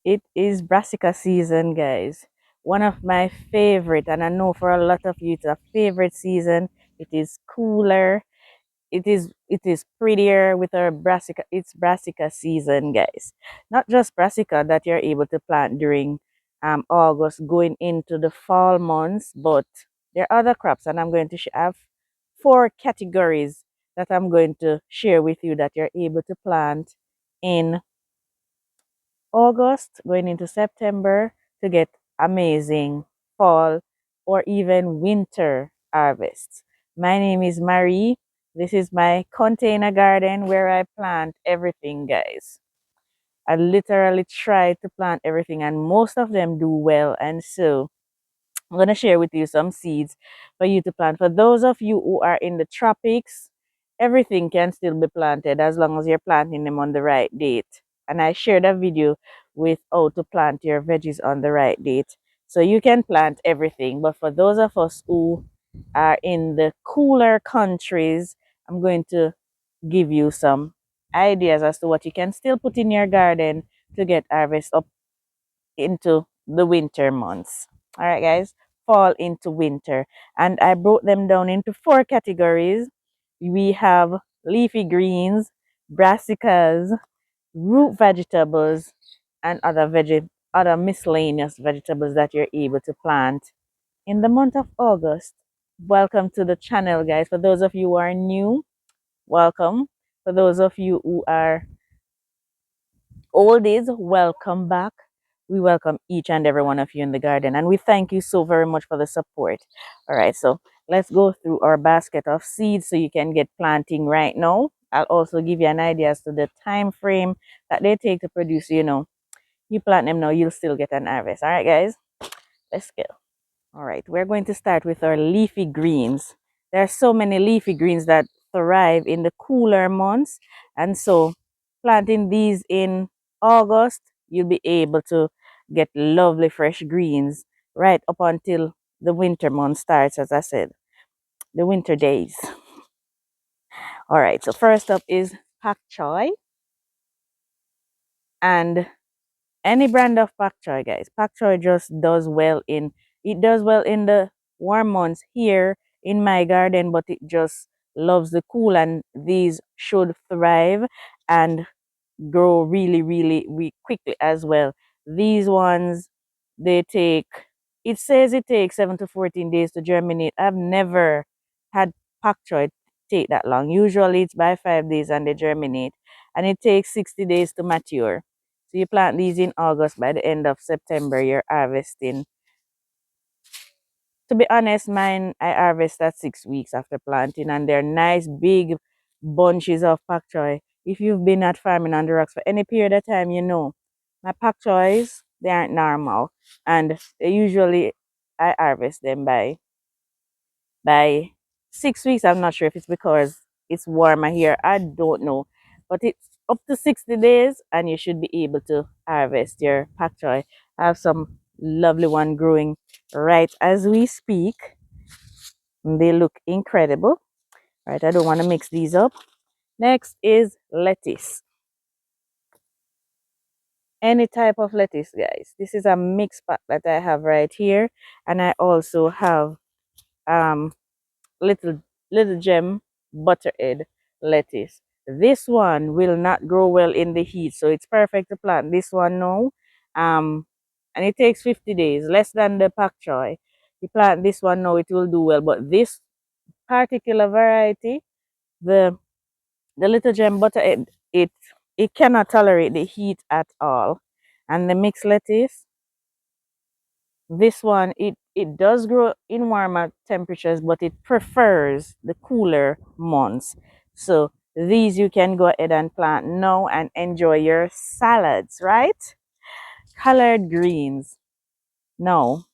It is brassica season, guys. One of my favorite, and I know for a lot of you it's a favorite season. It is cooler. It is prettier with our brassica. It's brassica season, guys. Not just brassica that you're able to plant during August going into the fall months, but there are other crops, and I'm going to have four categories that I'm going to share with you that you're able to plant in August going into September to get amazing fall or even winter harvests. My name is Marie. This is my container garden where I plant everything, guys. I literally try to plant everything, and most of them do well. And so I'm going to share with you some seeds for you to plant. For those of you who are in the tropics, everything can still be planted as long as you're planting them on the right date. And I shared a video with how to plant your veggies on the right date. So you can plant everything. But for those of us who are in the cooler countries, I'm going to give you some ideas as to what you can still put in your garden to get harvest up into the winter months. All right, guys, fall into winter. And I broke them down into four categories. We have leafy greens, brassicas, root vegetables, and other miscellaneous vegetables that you're able to plant in the month of August. Welcome to the channel, guys. For those of you who are new, welcome. For those of you who are oldies, welcome back. We welcome each and every one of you in the garden, and we thank you so very much for the support. All right, so let's go through our basket of seeds so you can get planting right now. I'll also give you an idea as to the time frame that they take to produce. You plant them now, you'll still get an harvest. All right, guys, let's go. All right, we're going to start with our leafy greens. There are so many leafy greens that thrive in the cooler months, and so planting these in August, you'll be able to get lovely fresh greens right up until the winter month starts, as I said, the winter days. All right, so first up is pak choy, and any brand of pak choy, guys. Pak choy just does well in the warm months here in my garden, but it just loves the cool, and these should thrive and grow really, really, really quickly as well. These ones, they take, it says it takes 7 to 14 days to germinate. I've never had pak choy take that long. Usually it's by 5 days and they germinate, and it takes 60 days to mature. So you plant these in August. By the end of September, you're harvesting. To be honest, mine I harvest at 6 weeks after planting, and they're nice big bunches of pak choy. If you've been at farming on the rocks for any period of time, you know my pak choys, they aren't normal, and they usually I harvest them by 6 weeks. I'm not sure if it's because it's warmer here. I don't know, but it's up to 60 days, and you should be able to harvest your pak choy. I have some lovely one growing right as we speak. They look incredible. Right, I don't want to mix these up. Next is lettuce. Any type of lettuce, guys. This is a mixed pack that I have right here, and I also have um little gem butterhead lettuce. This one will not grow well in the heat, so it's perfect to plant this one now. And it takes 50 days, less than the pak choy. You plant this one now, it will do well. But this particular variety, the little gem butterhead, it cannot tolerate the heat at all. And the mixed lettuce, this one, it does grow in warmer temperatures, but it prefers the cooler months. So these you can go ahead and plant now and enjoy your salads, right? Colored greens. Now,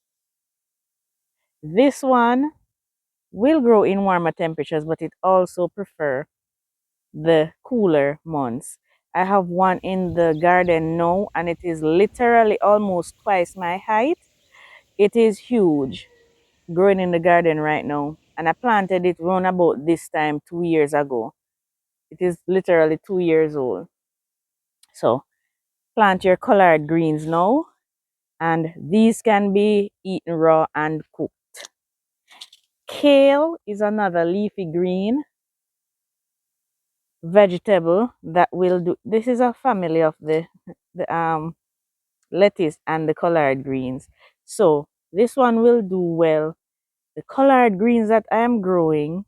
this one will grow in warmer temperatures, but it also prefer the cooler months. I have one in the garden now, and it is literally almost twice my height. It is huge, growing in the garden right now, and I planted it around about this time 2 years ago. It is literally 2 years old. So plant your collard greens now, and these can be eaten raw and cooked. Kale is another leafy green vegetable that will do. This is a family of the lettuce and the collard greens. So this one will do well. The collard greens that I am growing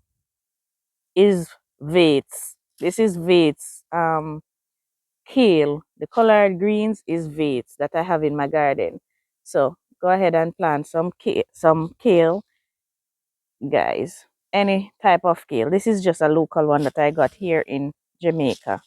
is Vates. This is Vates. Kale. The collard greens is Vates that I have in my garden. So go ahead and plant some kale, guys. Any type of kale. This is just a local one that I got here in Jamaica.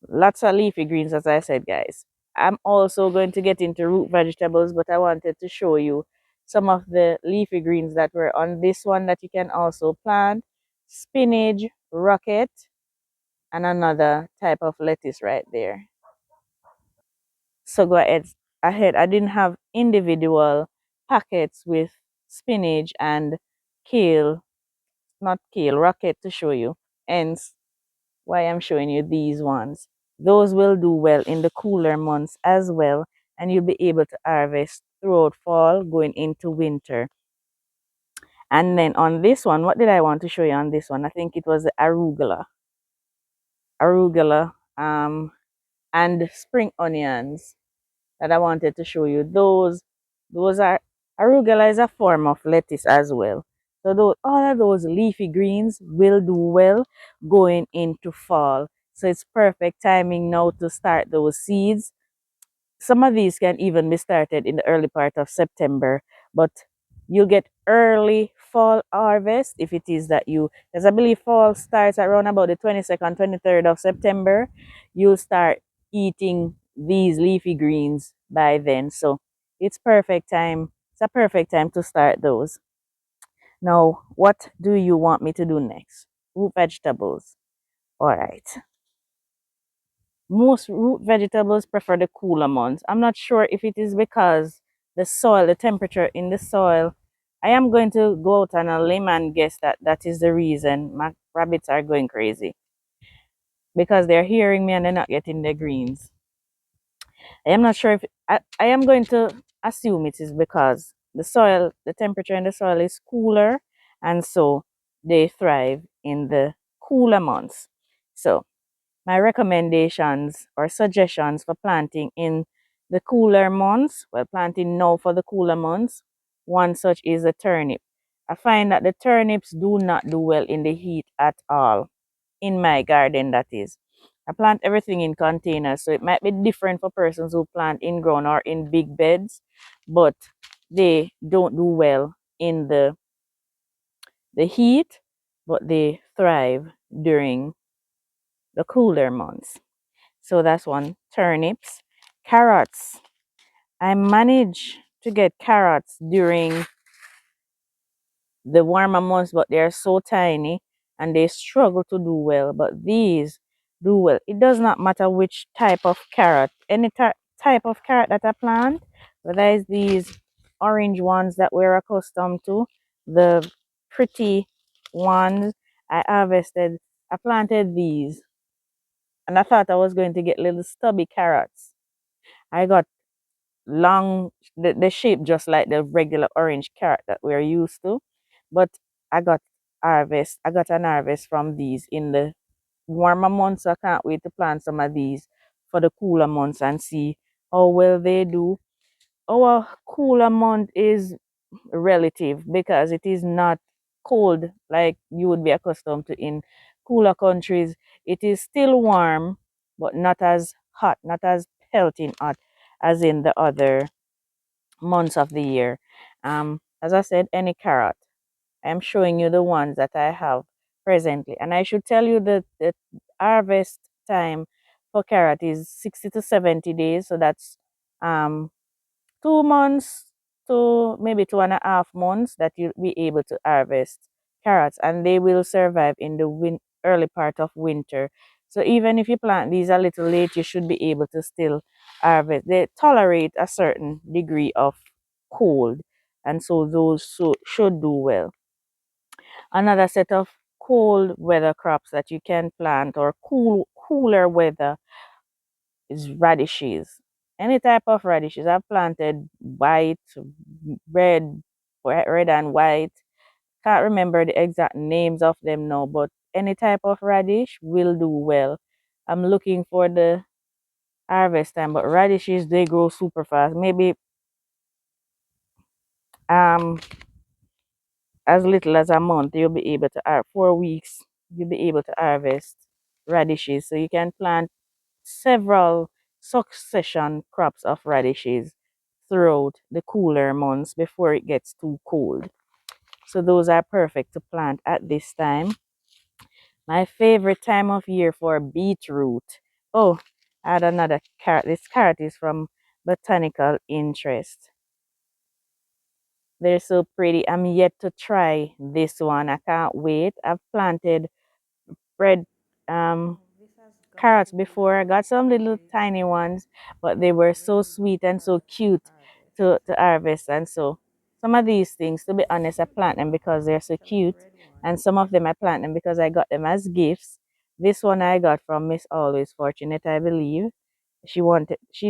Lots of leafy greens, as I said, guys. I'm also going to get into root vegetables, but I wanted to show you some of the leafy greens that were on this one that you can also plant. Spinach, rocket, and another type of lettuce right there. So go ahead. I didn't have individual packets with spinach and kale, not kale, rocket to show you. Hence why I'm showing you these ones. Those will do well in the cooler months as well, and you'll be able to harvest throughout fall going into winter. And then on this one, what did I want to show you on this one? I think it was the arugula, and spring onions that I wanted to show you. Those are arugula is a form of lettuce as well. So all of those leafy greens will do well going into fall. So it's perfect timing now to start those seeds. Some of these can even be started in the early part of September, but you'll get early fall harvest if it is that because I believe fall starts around about the 22nd, 23rd of September. You'll start eating these leafy greens by then. So it's perfect time. It's a perfect time to start those. Now, what do you want me to do next? Root vegetables. All right. Most root vegetables prefer the cooler months. I'm not sure if it is because the temperature in the soil. I am going to go out on a limb and guess that that is the reason my rabbits are going crazy because they're hearing me and they're not getting their greens. I am not sure if I am going to assume it is because the temperature in the soil is cooler, and so they thrive in the cooler months. So my recommendations or suggestions for planting in the cooler months, well, planting now for the cooler months, one such is the turnip. I find that the turnips do not do well in the heat at all, in my garden, that is. I plant everything in containers, so it might be different for persons who plant in ground or in big beds, but they don't do well in the heat, but they thrive during the cooler months. So that's one. Turnips. Carrots. I manage to get carrots during the warmer months, but they're so tiny and they struggle to do well. But these do well. It does not matter which type of carrot, any type of carrot that I plant, whether it's these orange ones that we're accustomed to, the pretty ones I harvested. I planted these and I thought I was going to get little stubby carrots. I got long, the shape just like the regular orange carrot that we're used to, but I got I got an harvest from these in the warmer months. I can't wait to plant some of these for the cooler months and see how well they do. Our cooler month is relative because it is not cold like you would be accustomed to in cooler countries. It is still warm, but not as hot, not as pelting hot as in the other months of the year. As I said, any carrot. I'm showing you the ones that I have presently. And I should tell you that the harvest time for carrot is 60 to 70 days. So that's 2 months to maybe 2.5 months that you'll be able to harvest carrots. And they will survive in the early part of winter. So even if you plant these a little late, you should be able to still harvest. They tolerate a certain degree of cold. And so those should do well. Another set of cold weather crops that you can plant, or cooler weather, is radishes. Any type of radishes. I've planted white, red, red and white. Can't remember the exact names of them now, but any type of radish will do well. I'm looking for the harvest time, but radishes they grow super fast. Maybe um as little as a month you'll be able to 4 weeks you'll be able to harvest radishes. So you can plant several succession crops of radishes throughout the cooler months before it gets too cold. So those are perfect to plant at this time. My favorite time of year for beetroot. Oh, I had another carrot. This carrot is from Botanical Interest. They're so pretty. I'm yet to try this one. I can't wait. I've planted red carrots before. I got some little tiny ones, but they were so sweet and so cute to harvest. And so some of these things, to be honest, I plant them because they're so cute. And some of them I plant them because I got them as gifts. This one I got from Miss Always Fortunate, I believe. She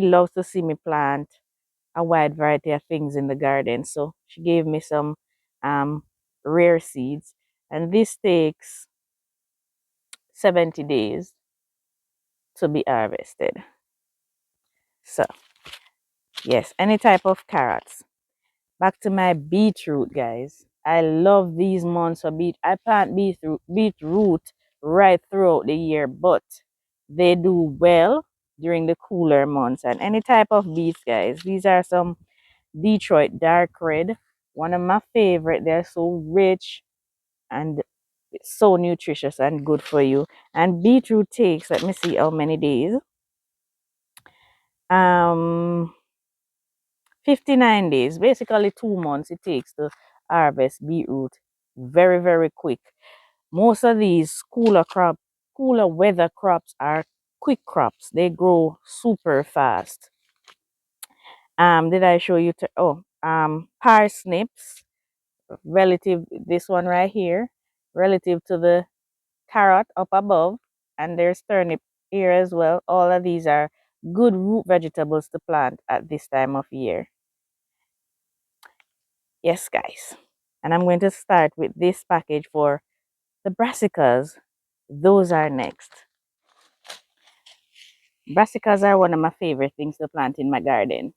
loves to see me plant a wide variety of things in the garden. So she gave me some um rare seeds. And this takes 70 days to be harvested. So, yes, any type of carrots. Back to my beetroot, guys. I love these months of beet. I plant beetroot right throughout the year, but they do well during the cooler months. And any type of beets, guys. These are some Detroit dark red. One of my favorite. They're so rich and so nutritious and good for you. And beetroot takes, let me see how many days. Um 59 days, basically 2 months it takes to harvest beetroot. Very, very quick. Most of these cooler weather crops are quick crops. They grow super fast. Did I show you parsnips, relative this one right here, relative to the carrot up above, and there's turnip here as well. All of these are good root vegetables to plant at this time of year. Yes, guys. And I'm going to start with this package for the brassicas. Those are next. Brassicas are one of my favorite things to plant in my garden,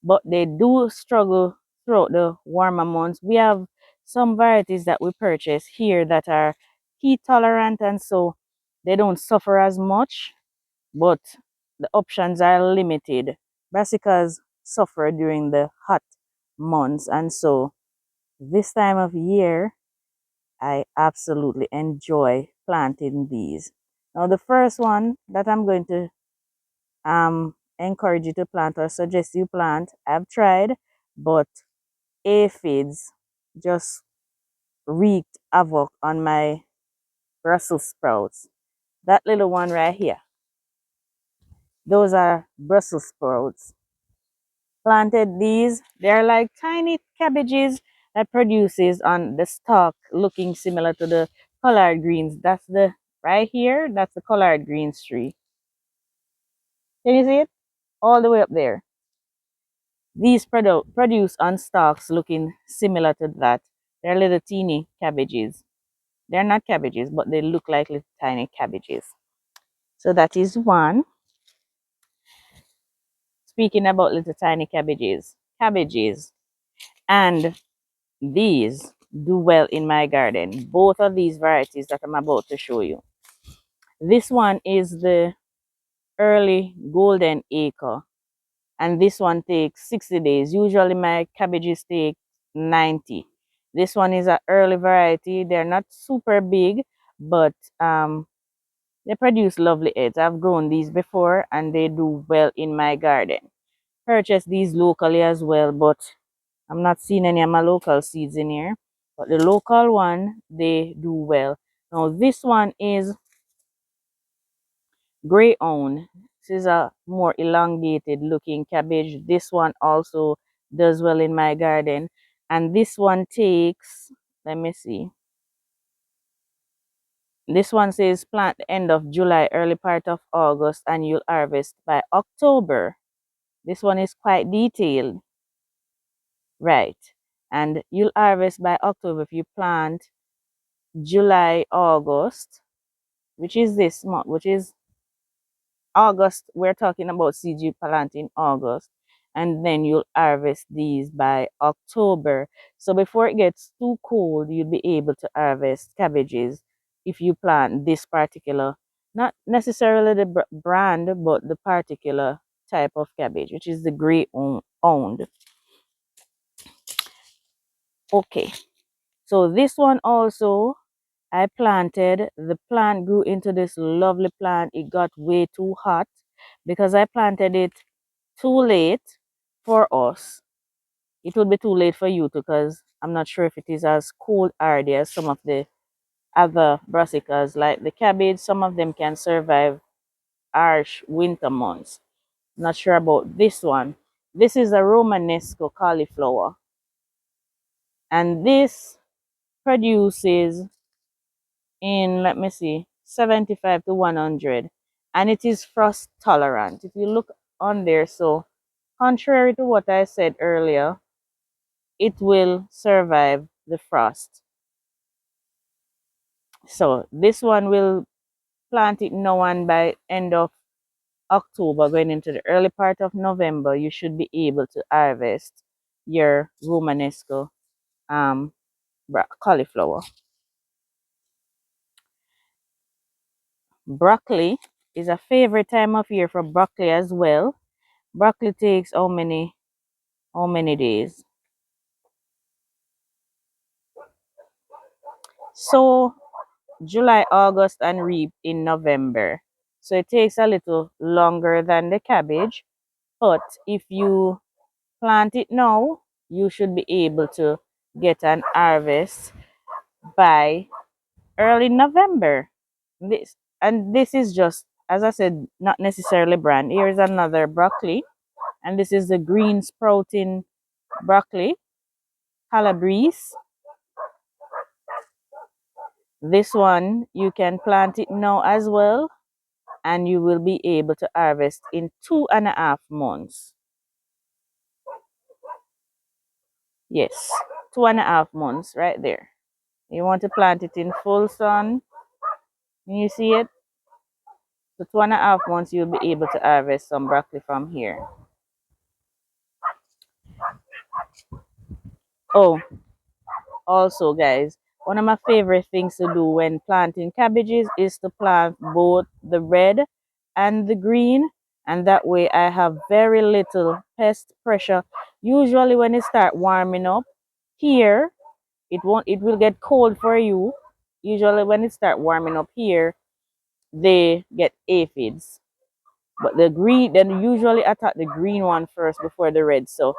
but they do struggle throughout the warmer months. We have some varieties that we purchase here that are heat tolerant, and so they don't suffer as much, but the options are limited. Brassicas suffer during the hot months, and so this time of year I absolutely enjoy planting these. Now, the first one that I'm going to encourage you to plant or suggest you plant, I've tried, but aphids just wreaked havoc on my Brussels sprouts. That little one right here, those are Brussels sprouts. Planted these, they're like tiny cabbages that produces on the stalk looking similar to the collard greens. That's the right here, that's the collard greens tree. Can you see it? All the way up there. These produce on stalks looking similar to that. They're little teeny cabbages. They're not cabbages, but they look like little tiny cabbages. So that is one. Speaking about little tiny cabbages, and these do well in my garden. Both of these varieties that I'm about to show you. This one is the early golden acre, and this one takes 60 days. Usually my cabbages take 90. This one is an early variety. They're not super big, but they produce lovely heads. I've grown these before and they do well in my garden. Purchase these locally as well, but I'm not seeing any of my local seeds in here. But the local one, they do well. Now this one is gray own. This is a more elongated looking cabbage. This one also does well in my garden. And this one takes, let me see, This one says plant the end of July, early part of August, and you'll harvest by October. This one is quite detailed, right? And you'll harvest by October if you plant July, August, which is this month, which is August. We're talking about seeds you plant in August, and then you'll harvest these by October. So before it gets too cold, you'll be able to harvest cabbages if you plant this particular, not necessarily the brand, but the particular type of cabbage, which is the gray owned. Okay, so this one also I planted. The plant grew into this lovely plant. It got way too hot because I planted it too late for us. It would be too late for you because I'm not sure if it is as cold hardy as some of the other brassicas, like the cabbage. Some of them can survive harsh winter months. Not sure about this one. This is a Romanesco cauliflower, and this produces in, let me see, 75 to 100, and it is frost tolerant. If you look on there, so contrary to what I said earlier, it will survive the frost. So this one will plant it now, and by end of October, going into the early part of November, you should be able to harvest your Romanesco um, cauliflower. Broccoli is a favorite time of year for broccoli as well. Broccoli takes how many days? So July, August, and reap in November. So it takes a little longer than the cabbage, but if you plant it now, you should be able to get an harvest by early November. This is just, as I said, not necessarily brand. Here's another broccoli, and this is the green sprouting broccoli, calabrese. This one you can plant it now as well, and you will be able to harvest in 2.5 months. Yes, 2.5 months right there. You want to plant it in full sun. You see it? So 2.5 months you'll be able to harvest some broccoli from here. Oh, also guys, one of my favorite things to do when planting cabbages is to plant both the red and the green, and that way I have very little pest pressure. Usually when it start warming up here, it will get cold for you. Usually when it start warming up here, they get aphids, but the green then usually attack the green one first before the red. So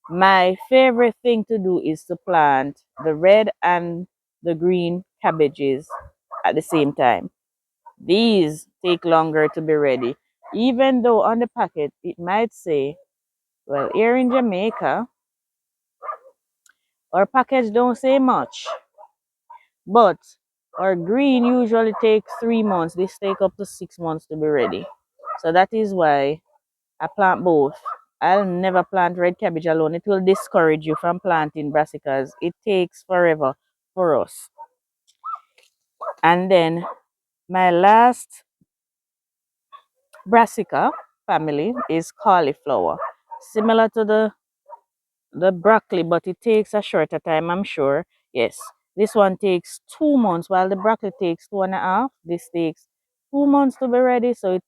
my favorite thing to do is to plant the red and the green cabbages at the same time. These take longer to be ready, even though on the packet it might say, well, here in Jamaica our packets don't say much, but our green usually takes 3 months. This take up to 6 months to be ready. So that is why I plant both. I'll never plant red cabbage alone. It will discourage you from planting brassicas. It takes forever for us. And then my last brassica family is cauliflower. Similar to the broccoli, but it takes a shorter time, I'm sure. Yes. This one takes 2 months, while the broccoli takes 2.5. This takes 2 months to be ready. So it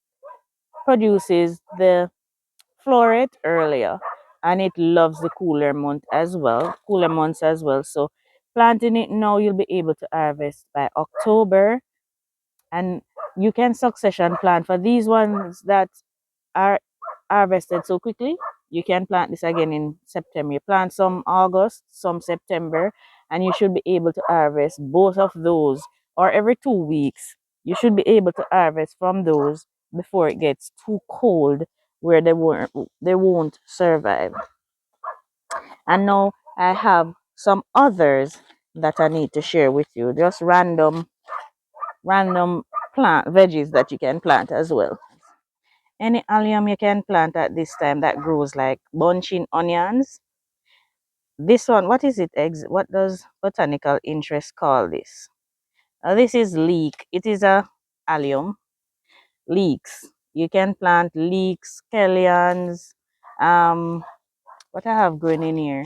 produces the floret earlier, and it loves the cooler months as well. So planting it now, you'll be able to harvest by October, and you can succession plant for these ones that are harvested so quickly. You can plant this again in September. You plant some August, some September, and you should be able to harvest both of those, or every 2 weeks. You should be able to harvest from those before it gets too cold where they won't survive. And now I have some others that I need to share with you. Just random random plant veggies that you can plant as well. Any allium you can plant at this time that grows, like bunching onions. This one, what is it? What does botanical interest call this? This is leek. It is a allium. Leeks. You can plant leeks, scallions, um, what I have growing in here,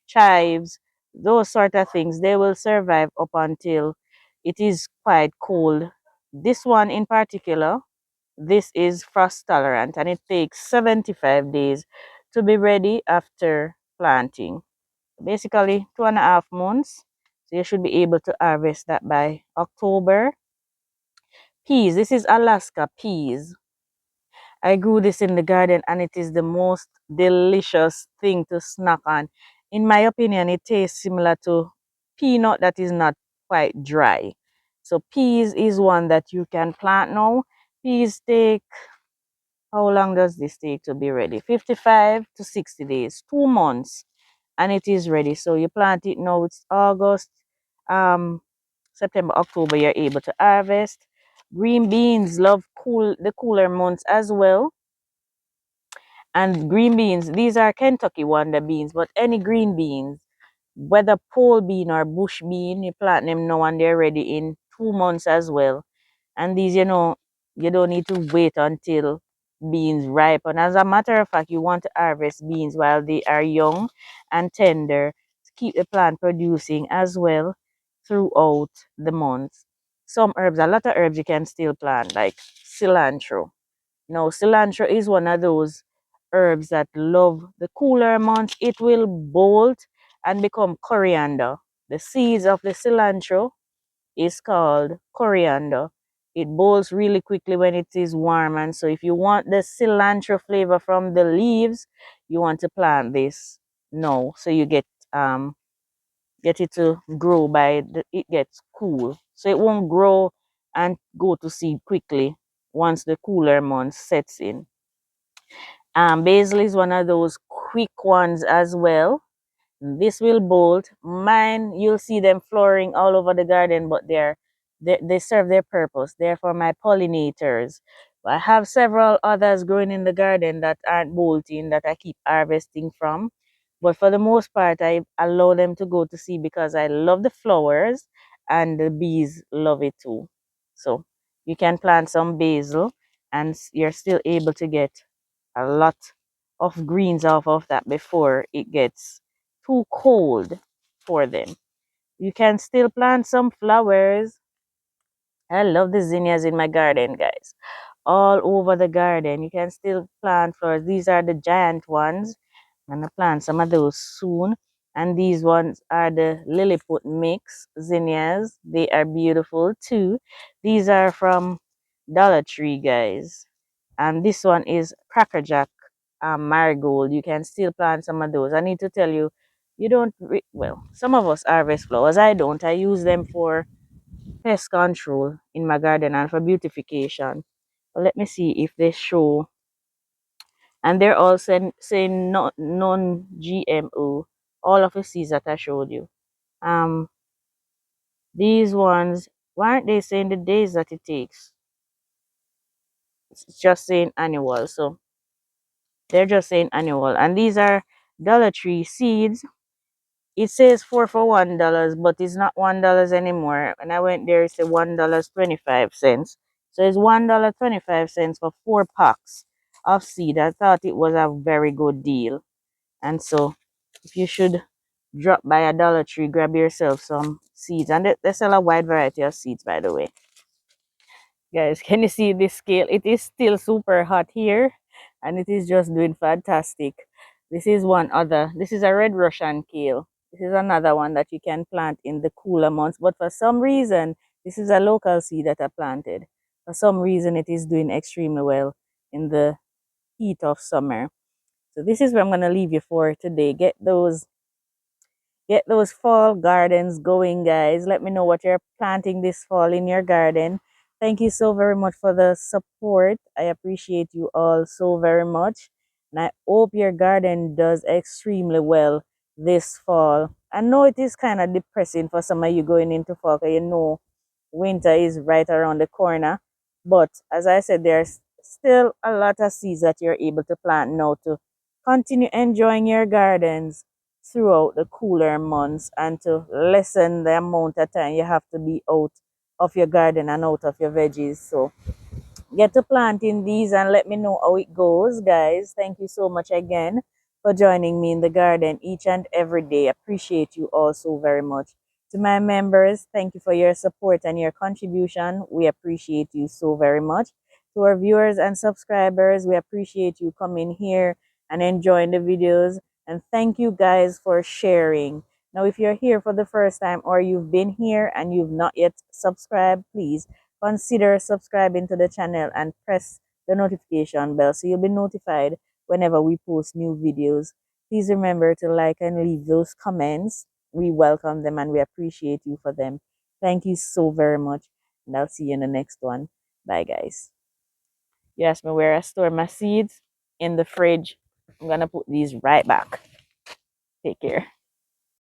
chives, those sort of things. They will survive up until it is quite cold. This one in particular, this is frost tolerant and it takes 75 days to be ready after planting. Basically 2.5 months. So you should be able to harvest that by October. Peas, this is Alaska peas. I grew this in the garden and it is the most delicious thing to snack on. In my opinion, it tastes similar to peanut that is not quite dry. So peas is one that you can plant now. Peas take, how long does this take to be ready? 55 to 60 days, 2 months, and it is ready. So you plant it now, it's August, um, September, October, you're able to harvest. Green beans love the cooler months as well. And green beans, these are Kentucky Wonder beans, but any green beans, whether pole bean or bush bean, you plant them now and they're ready in 2 months as well. And these, you don't need to wait until beans ripen. As a matter of fact, you want to harvest beans while they are young and tender to keep the plant producing as well throughout the months. Some herbs, a lot of herbs you can still plant, like cilantro. Now, cilantro is one of those herbs that love the cooler months. It will bolt and become coriander. The seeds of the cilantro is called coriander. It bolts really quickly when it is warm, and so if you want the cilantro flavor from the leaves, you want to plant this now, so you get it to grow it gets cool, so it won't grow and go to seed quickly once the cooler months sets in. Basil is one of those quick ones as well. This will bolt. Mine, you'll see them flowering all over the garden, but they serve their purpose. They're for my pollinators. I have several others growing in the garden that aren't bolting that I keep harvesting from. But for the most part, I allow them to go to seed because I love the flowers and the bees love it too. So you can plant some basil and you're still able to get a lot of greens off of that before it gets too cold for them. You can still plant some flowers. I love the zinnias in my garden, guys. All over the garden. You can still plant flowers. These are the giant ones. I'm gonna plant some of those soon. And these ones are the Lilliput mix zinnias. They are beautiful too. These are from Dollar Tree, guys. And this one is crackerjack marigold. You can still plant some of those. I need to tell you, you don't well, some of us harvest flowers. I don't. I use them for pest control in my garden and for beautification. But let me see if they show. And they're all saying non-GMO, all of the seeds that I showed you. um these ones, why aren't they saying the days that it takes? It's just saying annual. So they're just saying annual. And these are Dollar Tree seeds. It says four for $1, but it's not $1 anymore. When I went there, it's a $1.25. So it's $1.25 for 4 packs of seed. I thought it was a very good deal. And so if you should drop by a Dollar Tree, grab yourself some seeds. And they sell a wide variety of seeds, by the way. Guys, can you see this scale? It is still super hot here and it is just doing fantastic. This is a red Russian kale. This is another one that you can plant in the cooler months, but for some reason, this is a local seed that I planted. For some reason, it is doing extremely well in the heat of summer. So this is where I'm going to leave you for today. Get those fall gardens going, guys. Let me know what you're planting this fall in your garden. Thank you so very much for the support. I appreciate you all so very much. And I hope your garden does extremely well this fall. I know it is kind of depressing for some of you going into fall, 'cause winter is right around the corner. But as I said, there's still a lot of seeds that you're able to plant now to continue enjoying your gardens throughout the cooler months and to lessen the amount of time you have to be out of your garden and out of your veggies. So get to planting these and let me know how it goes, guys. Thank you so much again for joining me in the garden each and every day. Appreciate you all so very much. To my members, thank you for your support and your contribution. We appreciate you so very much. To our viewers and subscribers, we appreciate you coming here and enjoying the videos. And thank you guys for sharing. Now, if you're here for the first time or you've been here and you've not yet subscribed, please consider subscribing to the channel and press the notification bell so you'll be notified whenever we post new videos. Please remember to like and leave those comments. We welcome them and we appreciate you for them. Thank you so very much, and I'll see you in the next one. Bye, guys. You asked me where I store my seeds. In the fridge. I'm gonna put these right back. Take care.